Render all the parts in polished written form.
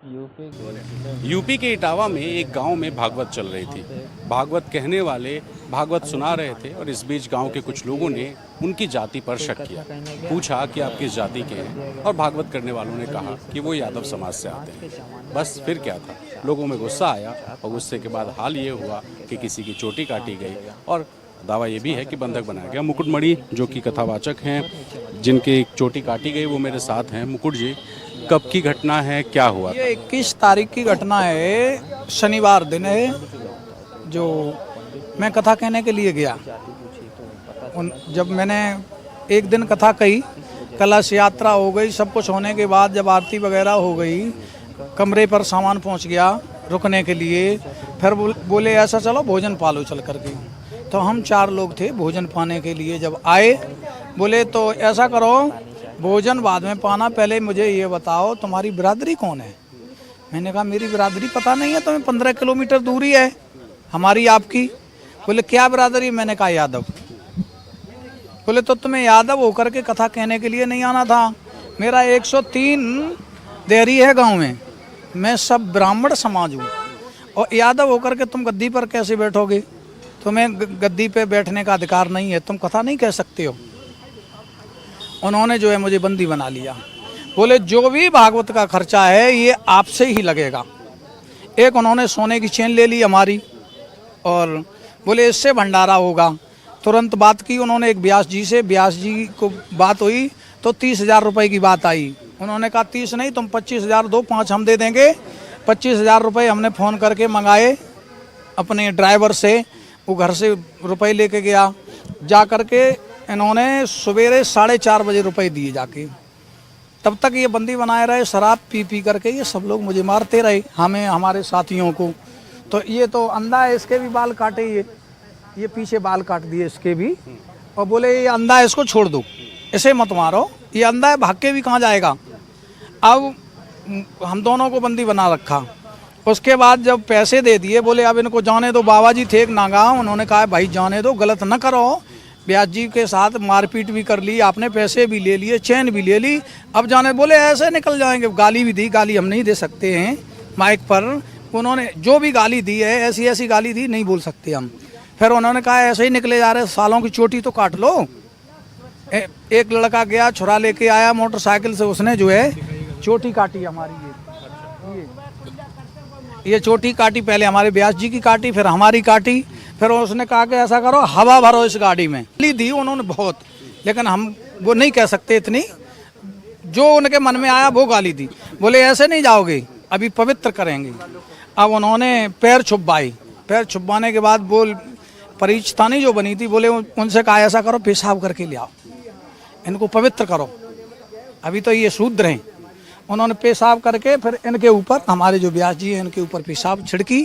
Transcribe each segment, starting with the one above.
UP के इटावा में एक गांव में भागवत चल रही थी। भागवत कहने वाले भागवत सुना रहे थे और इस बीच गांव के कुछ लोगों ने उनकी जाति पर शक किया। पूछा कि आप किस जाति के हैं, और भागवत करने वालों ने कहा कि वो यादव समाज से आते हैं। बस फिर क्या था, लोगों में गुस्सा आया और गुस्से के बाद हाल ये हुआ कि किसी की चोटी काटी गई और दावा ये भी है कि बंधक बनाया गया। मुकुटमणि जो कि कथावाचक हैं, जिनकी चोटी काटी गई, वो मेरे साथ हैं। मुकुट जी, कब की घटना है, क्या हुआ? ये 21 तारीख की घटना है, शनिवार दिन है। जो मैं कथा कहने के लिए गया, जब मैंने एक दिन कथा कही, कलश यात्रा हो गई, सब कुछ होने के बाद जब आरती वगैरह हो गई, कमरे पर सामान पहुंच गया रुकने के लिए। फिर बोले ऐसा चलो भोजन पालो चल करके। तो हम 4 लोग थे भोजन पाने के लिए। जब आए बोले तो ऐसा करो, भोजन बाद में पाना, पहले मुझे ये बताओ तुम्हारी बिरादरी कौन है। मैंने कहा मेरी बिरादरी पता नहीं है, तुम्हें 15 किलोमीटर दूरी है हमारी आपकी। बोले क्या बिरादरी? मैंने कहा यादव। बोले तो तुम्हें यादव होकर के कथा कहने के लिए नहीं आना था? मेरा 103 देहरी है गांव में, मैं सब ब्राह्मण समाज हूँ, और यादव होकर के तुम गद्दी पर कैसे बैठोगे? तुम्हें गद्दी पे बैठने का अधिकार नहीं है, तुम कथा नहीं कह सकते हो। उन्होंने जो है मुझे बंदी बना लिया। बोले जो भी भागवत का खर्चा है ये आपसे ही लगेगा। एक उन्होंने सोने की चेन ले ली हमारी, और बोले इससे भंडारा होगा। तुरंत बात की उन्होंने एक व्यास जी से, व्यास जी को बात हुई तो 30,000 रुपये की बात आई। उन्होंने कहा 30 नहीं, तुम 25,000 दो, 5 हम दे देंगे। 25,000 रुपये हमने फ़ोन करके मंगाए अपने ड्राइवर से, वो घर से रुपए लेके गया। जा करके इन्होंने सवेरे 4:30 बजे रुपए दिए जाके। तब तक ये बंदी बनाए रहे, शराब पी पी करके ये सब लोग मुझे मारते रहे, हमें, हमारे साथियों को। तो ये तो अंधा है, इसके भी बाल काटे, ये पीछे बाल काट दिए इसके भी, और बोले ये अंधा है इसको छोड़ दो, इसे मत मारो, ये अंधा है भाग के भी कहाँ जाएगा। अब हम दोनों को बंदी बना रखा। उसके बाद जब पैसे दे दिए, बोले अब इनको जाने दो। बाबा जी थे एक नागा, उन्होंने कहा भाई जाने दो, गलत न करो। व्यास जी के साथ मारपीट भी कर ली आपने, पैसे भी ले लिए, चैन भी ले ली, अब जाने। बोले ऐसे निकल जाएंगे। गाली भी दी, गाली हम नहीं दे सकते हैं माइक पर। उन्होंने जो भी गाली दी है, ऐसी ऐसी गाली दी, नहीं बोल सकते हम। फिर उन्होंने कहा ऐसे ही निकले जा रहे, सालों की चोटी तो काट लो। एक लड़का गया, छुरा लेके आया मोटरसाइकिल से, उसने जो है चोटी काटी हमारी। ये चोटी काटी, पहले हमारे व्यास जी की काटी, फिर हमारी काटी। फिर उसने कहा कि ऐसा करो, हवा भरो इस गाड़ी में। गाली दी उन्होंने बहुत, लेकिन हम वो नहीं कह सकते इतनी, जो उनके मन में आया वो गाली दी। बोले ऐसे नहीं जाओगे, अभी पवित्र करेंगे। अब उन्होंने पैर छुपाई, पैर छुपाने के बाद बोल परिचतानी जो बनी थी, बोले उनसे कहा ऐसा करो पेशाब करके ले आओ, इनको पवित्र करो, अभी तो ये शूद्र हैं। उन्होंने पेशाब करके फिर इनके ऊपर, हमारे जो व्यास जी हैं इनके ऊपर पेशाब छिड़की।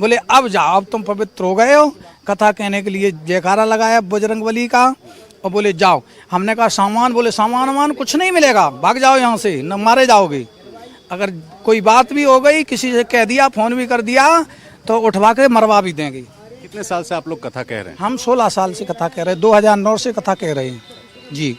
बोले अब जाओ, अब तुम पवित्र हो गए हो। कथा कहने के लिए जयकारा लगाया बजरंगबली का, और बोले जाओ। हमने कहा सामान? बोले सामान वामान कुछ नहीं मिलेगा, भाग जाओ यहाँ से, न मारे जाओगे। अगर कोई बात भी हो गई, किसी से कह दिया, फोन भी कर दिया, तो उठवा के मरवा भी देंगे। कितने साल से आप लोग कथा कह रहे हैं? हम 16 साल से कथा कह रहे हैं, 2009 से कथा कह रहे हैं जी।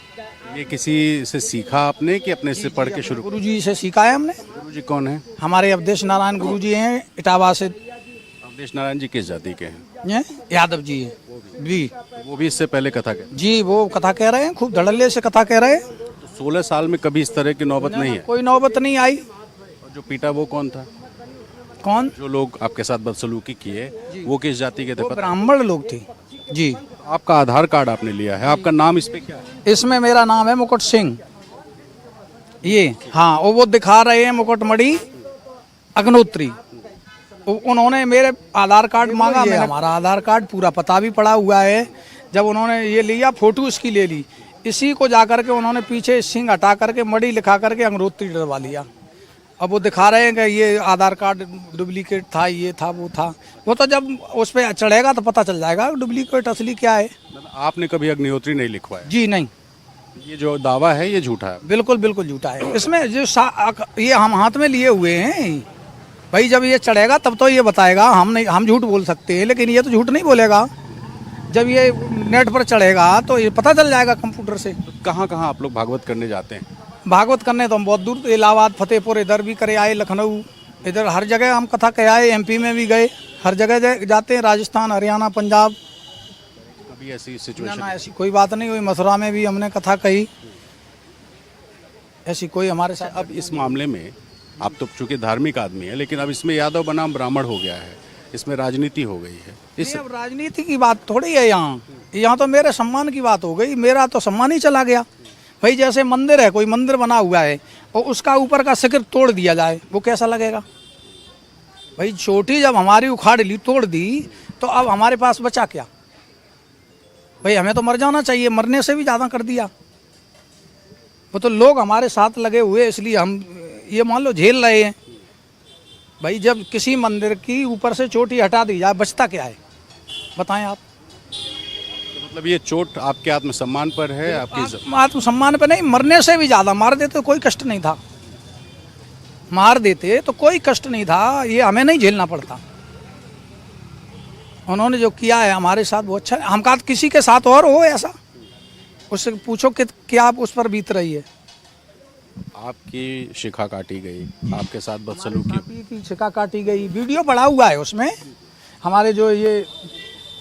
ये किसी से सीखा आपने कि अपने से पढ़ के शुरू? गुरु जी से सीखा है हमने। गुरु जी कौन है? हमारे अवधेश नारायण गुरु जी हैं इटावा से। अवधेश नारायण जी किस जाति के हैं? यादव जी हैं जी। वो भी इससे पहले कथा कह जी, वो कथा कह रहे हैं, खूब धड़ल्ले से कथा कह रहे हैं। तो 16 साल में कभी इस तरह की नौबत नहीं है? कोई नौबत नहीं आई। और जो पीटा वो कौन था? कौन? जो लोग आपके साथ बदसलूकी किए वो किस जाति के थे? वो ब्राह्मण लोग थे जी। आपका आधार कार्ड आपने लिया है, आपका नाम इस पे क्या है? इसमें मेरा नाम है मुकुट सिंह। ये हाँ, वो दिखा रहे हैं मुकुटमणि अग्नोत्री। उन्होंने मेरे आधार कार्ड मांगा, मैंने हमारा आधार कार्ड पूरा पता भी पड़ा हुआ है। जब उन्होंने ये लिया, फोटो इसकी ले ली, इसी को जा करके उन्होंने पीछे सिंह हटा करके मणि लिखा करके अग्नोत्री डलवा लिया। अब वो दिखा रहे हैं कि ये आधार कार्ड डुप्लीकेट था, ये था, वो था। वो तो जब उस पर चढ़ेगा तो पता चल जाएगा डुप्लीकेट असली क्या है। आपने कभी अग्निहोत्री नहीं लिखवाया? जी नहीं। ये जो दावा है ये झूठा है? बिल्कुल बिल्कुल झूठा है। इसमें जो ये हम हाथ में लिए हुए हैं भाई, जब ये चढ़ेगा तब तो ये बताएगा। हम नहीं, हम झूठ बोल सकते हैं, लेकिन ये तो झूठ नहीं बोलेगा। जब ये नेट पर चढ़ेगा तो ये पता चल जाएगा कंप्यूटर से। तो कहाँ कहाँ आप लोग भागवत करने जाते हैं? भागवत करने तो हम बहुत दूर, इलाहाबाद, फतेहपुर, इधर भी करे आए, लखनऊ, इधर हर जगह हम कथा कह आए, एमपी में भी गए, हर जगह जाते हैं, राजस्थान, हरियाणा, पंजाब। कभी ऐसी ना सिचुएशन? ना ऐसी कोई बात नहीं हुई। मथुरा में भी हमने कथा कही, ऐसी कोई हमारे साथ। अब इस मामले में आप तो चूंकि धार्मिक आदमी है, लेकिन अब इसमें यादव बनाम ब्राह्मण हो गया है, इसमें राजनीति हो गई है। इस नहीं, अब राजनीति की बात थोड़ी है यहाँ तो मेरे सम्मान की बात हो गई। मेरा तो सम्मान ही चला गया भाई। जैसे मंदिर है, कोई मंदिर बना हुआ है और उसका ऊपर का शिखर तोड़ दिया जाए, वो कैसा लगेगा भाई? चोटी जब हमारी उखाड़ ली, तोड़ दी, तो अब हमारे पास बचा क्या भाई? हमें तो मर जाना चाहिए, मरने से भी ज़्यादा कर दिया। वो तो लोग हमारे साथ लगे हुए, इसलिए हम ये मान लो झेल रहे हैं भाई। जब किसी मंदिर की ऊपर से चोटी हटा दी जाए, बचता क्या है बताएं आप? तो मतलब ये चोट आपके आत्मसम्मान पर है, आपकी आत्मसम्मान पे नहीं, मरने से भी ज़्यादा। मार देते तो कोई कष्ट नहीं था, मार देते तो कोई कष्ट नहीं था, ये हमें नहीं झेलना पड़ता। उन्होंने जो किया है हमारे साथ वो अच्छा है। हम कहा किसी के साथ और हो ऐसा, उससे पूछो कि क्या आप उस पर बीत रही है। आपकी शिखा काटी गई, आपके साथ बदसलूकी हुई। की शिका काटी गई, वीडियो पड़ा हुआ है उसमें। हमारे जो ये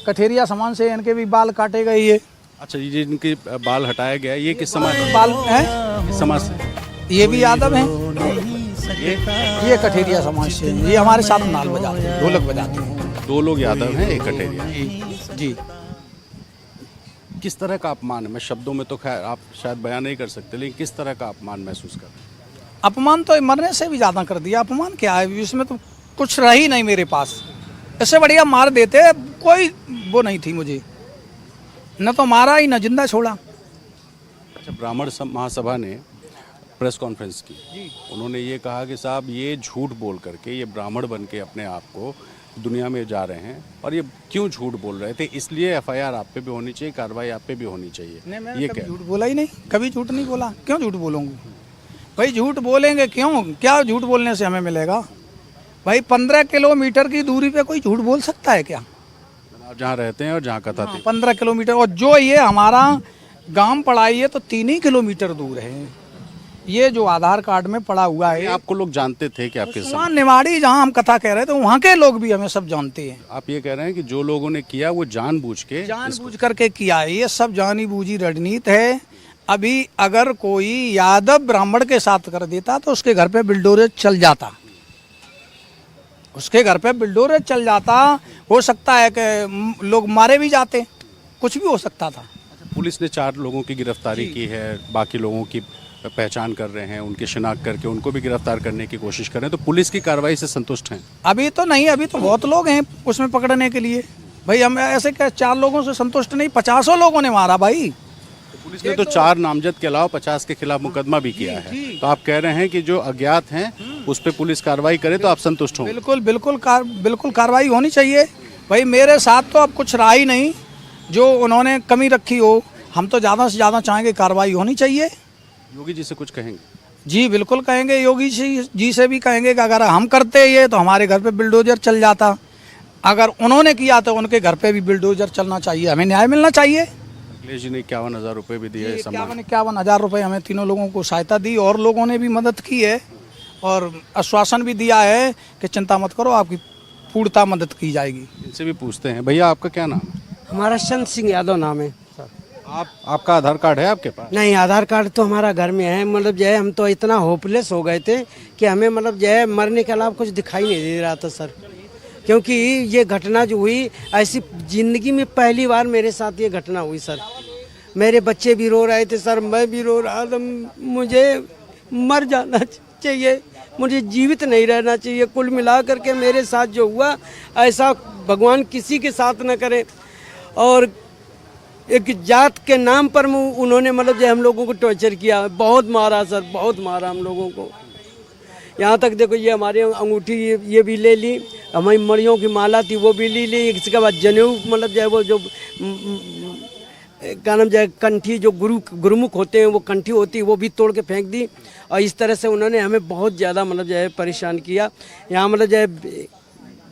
कठेरिया समाज से इनके भी बाल काटे गए। ये अच्छा, ये जिनके बाल हटाया गया, ये किस समाज बाल हैं, किस समाज से? ये भी यादव हैं। ये कठेरिया समाज से, ये हमारे साथ नाल बजाते हैं, ढोलक बजाते हैं। 2 लोग यादव हैं, एक कठेरिया। जी। किस तरह का अपमान है? मैं शब्दों में तो खैर आप शायद बयान नहीं कर सकते, लेकिन किस तरह का अपमान महसूस कर रहे हैं? अपमान तो मरने से भी ज़्यादा कर दिया। अपमान क्या है इसमें? तो कुछ रहा ही नहीं मेरे पास। इससे बढ़िया मार देते, कोई वो नहीं थी मुझे, न तो मारा ही न जिंदा छोड़ा। अच्छा, ब्राह्मण महासभा ने प्रेस कॉन्फ्रेंस की, उन्होंने ये कहा कि साहब ये झूठ बोल करके, ये ब्राह्मण बन के अपने आप को दुनिया में जा रहे हैं, और ये क्यों झूठ बोल रहे थे, इसलिए एफआईआर आप पे भी होनी चाहिए, कार्रवाई आप पे भी होनी चाहिए। नहीं, मैंने ये कभी क्या? झूठ बोला ही नहीं, कभी झूठ नहीं बोला। क्यों झूठ बोलूँगी भाई? झूठ बोलेंगे क्यों? क्या झूठ बोलने से हमें मिलेगा भाई? 15 किलोमीटर की दूरी पे कोई झूठ बोल सकता है क्या? आप जहाँ रहते हैं और जहाँ कथा थी, 15 किलोमीटर, और जो ये हमारा गांव पड़ा है, ये तो 3 ही किलोमीटर दूर है। ये जो आधार कार्ड में पड़ा हुआ है, आपको लोग जानते थे कि आपके साथ? वहाँ निवाड़ी जहाँ हम कथा कह रहे थे, वहाँ के लोग भी हमें सब जानते हैं। आप ये कह रहे हैं कि जो लोगों ने किया वो जानबूझ करके किया है, ये सब जानी बूझी रणनीति है। अभी अगर कोई यादव ब्राह्मण के साथ कर देता तो उसके घर पे बिल्डोरेज चल जाता, उसके घर पे बिल्डोरेज चल जाता। हो सकता है कि लोग मारे भी जाते, कुछ भी हो सकता था। पुलिस ने 4 लोगों की गिरफ्तारी की है, बाकी लोगों की पहचान कर रहे हैं, उनकी शिनाख्त करके उनको भी गिरफ्तार करने की कोशिश कर रहे हैं। तो पुलिस की कार्रवाई से संतुष्ट हैं? अभी तो नहीं, अभी तो बहुत लोग हैं उसमें पकड़ने के लिए भाई। हम ऐसे क्या 4 लोगों से संतुष्ट नहीं, 50 लोगों ने मारा भाई। पुलिस ने तो 4 नामजद के अलावा 50 के खिलाफ मुकदमा भी किया है। तो आप कह रहे हैं कि जो अज्ञात हैं उस पर पुलिस कार्रवाई करे तो आप संतुष्ट हो? बिल्कुल बिल्कुल बिल्कुल कार्रवाई होनी चाहिए भाई। मेरे साथ तो अब कुछ रहा ही नहीं जो उन्होंने कमी रखी हो। हम तो ज़्यादा से ज़्यादा चाहेंगे कार्रवाई होनी चाहिए। योगी जी से कुछ कहेंगे? जी बिल्कुल कहेंगे, योगी जी से भी कहेंगे कि अगर हम करते ये तो हमारे घर पे बिल्डोजर चल जाता, अगर उन्होंने किया तो उनके घर पे भी बिल्डोजर चलना चाहिए। हमें न्याय मिलना चाहिए। अखिलेश जी ने 51,000 रुपये भी दिए। 51,000 रुपये हमें तीनों लोगों को सहायता दी, और लोगों ने भी मदद की है, और आश्वासन भी दिया है कि चिंता मत करो, आपकी पूर्णतः मदद की जाएगी। इनसे भी पूछते हैं। भैया आपका क्या नाम है? हमारा चंद सिंह यादव नाम है सर। आपका आधार कार्ड है आपके पास? नहीं, आधार कार्ड तो हमारा घर में है। मतलब जो है हम तो इतना होपलेस हो गए थे कि हमें मतलब जो है मरने के अलावा कुछ दिखाई नहीं दे रहा था सर। क्योंकि ये घटना जो हुई, ऐसी ज़िंदगी में पहली बार मेरे साथ ये घटना हुई सर। मेरे बच्चे भी रो रहे थे सर, मैं भी रो रहा था। मुझे मर जाना चाहिए, मुझे जीवित नहीं रहना चाहिए। कुल मिला करके मेरे साथ जो हुआ, ऐसा भगवान किसी के साथ न करे। और एक जात के नाम पर उन्होंने मतलब जो हम लोगों को टॉर्चर किया, बहुत मारा सर, बहुत मारा हम लोगों को। यहाँ तक देखो, ये हमारी अंगूठी ये भी ले ली, हमारी मड़ियों की माला थी वो भी ले ली। इसके बाद जनेऊ मतलब जो है वो जो क्या नाम जो है कंठी, जो गुरुमुख होते हैं वो कंठी होती है, वो भी तोड़ के फेंक दी। और इस तरह से उन्होंने हमें बहुत ज़्यादा मतलब जो है परेशान किया। यहाँ मतलब जो है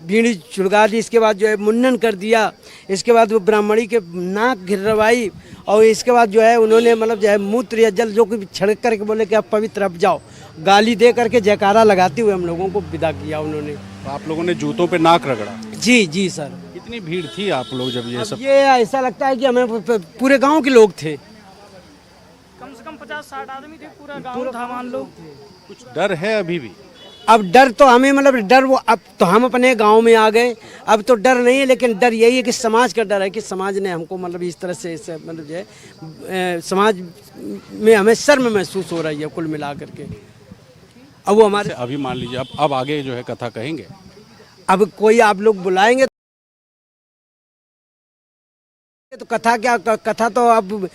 बीड़ी छुड़गा दी, इसके बाद जो है मुंडन कर दिया, इसके बाद वो ब्राह्मणी के नाक गिरवाई, और इसके बाद जो है उन्होंने मतलब जो है मूत्र या जल जो कुछ छिड़क करके बोले कि आप पवित्र अब जाओ। गाली दे करके जयकारा लगाते हुए हम लोगों को विदा किया उन्होंने। तो आप लोगों ने जूतों पे नाक रगड़ा। जी जी सर। कितनी भीड़ थी आप लोग जब ये सब? ये ऐसा लगता है कि हमें पूरे गांव के लोग थे, कम से कम 50-60 आदमी थे, पूरा गांव था मान लो। कुछ डर है अभी भी? अब डर तो हमें मतलब डर वो अब तो हम अपने गांव में आ गए, अब तो डर नहीं है, लेकिन डर यही है कि समाज का डर है कि समाज ने हमको मतलब इस तरह से मतलब जो है समाज में हमें शर्म महसूस हो रही है कुल मिला करके। अब वो हमारे अभी मान लीजिए अब आगे जो है कथा कहेंगे, अब कोई आप लोग बुलाएंगे तो कथा क्या कथा तो अब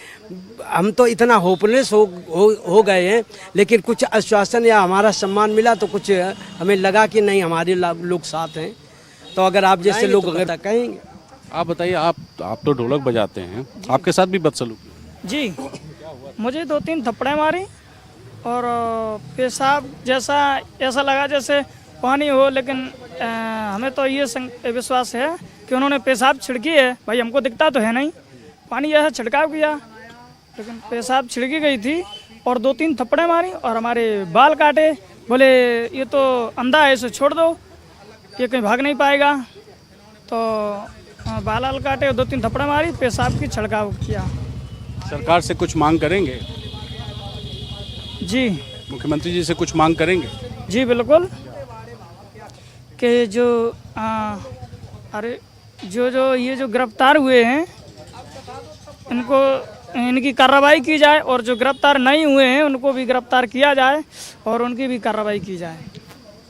हम तो इतना होपलेस हो गए हैं, लेकिन कुछ आश्वासन या हमारा सम्मान मिला तो कुछ हमें लगा कि नहीं हमारे लोग साथ हैं। तो अगर आप जैसे लोग अगर कहेंगे। आप बताइए, आप तो ढोलक बजाते हैं, आपके साथ भी बदसलूकी? जी, मुझे 2-3 थप्पड़े मारी और पेशाब जैसा ऐसा लगा जैसे पानी हो, लेकिन हमें तो ये विश्वास है कि उन्होंने पेशाब छिड़की है। भाई हमको दिखता तो है नहीं, पानी जैसा छिड़काव किया, लेकिन पेशाब छिड़की गई थी और 2-3 थप्पड़े मारी और हमारे बाल काटे। बोले ये तो अंधा है, इसे छोड़ दो, ये कहीं भाग नहीं पाएगा। तो बाल काटे और 2-3 थप्पड़े मारी, पेशाब की छिड़काव किया। सरकार से कुछ मांग करेंगे? जी, मुख्यमंत्री जी से कुछ मांग करेंगे? जी बिल्कुल, कि जो अरे जो ये जो गिरफ्तार हुए हैं इनकी कार्रवाई की जाए, और जो गिरफ्तार नहीं हुए हैं उनको भी गिरफ्तार किया जाए और उनकी भी कार्रवाई की जाए।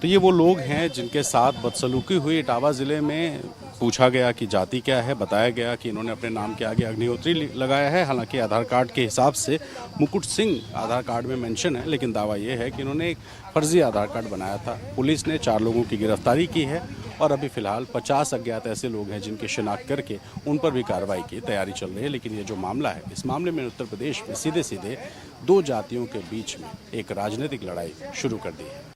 तो ये वो लोग हैं जिनके साथ बदसलूकी हुई। इटावा ज़िले में पूछा गया कि जाति क्या है, बताया गया कि इन्होंने अपने नाम के आगे अग्निहोत्री लगाया है। हालांकि आधार कार्ड के हिसाब से मुकुट सिंह आधार कार्ड में मेंशन है, लेकिन दावा ये है कि इन्होंने एक फर्जी आधार कार्ड बनाया था। पुलिस ने 4 लोगों की गिरफ्तारी की है और अभी फिलहाल 50 अज्ञात ऐसे लोग हैं जिनकी शिनाख्त करके उन पर भी कार्रवाई की तैयारी चल रही है। लेकिन ये जो मामला है, इस मामले में उत्तर प्रदेश में सीधे सीधे 2 जातियों के बीच में एक राजनीतिक लड़ाई शुरू कर दी है।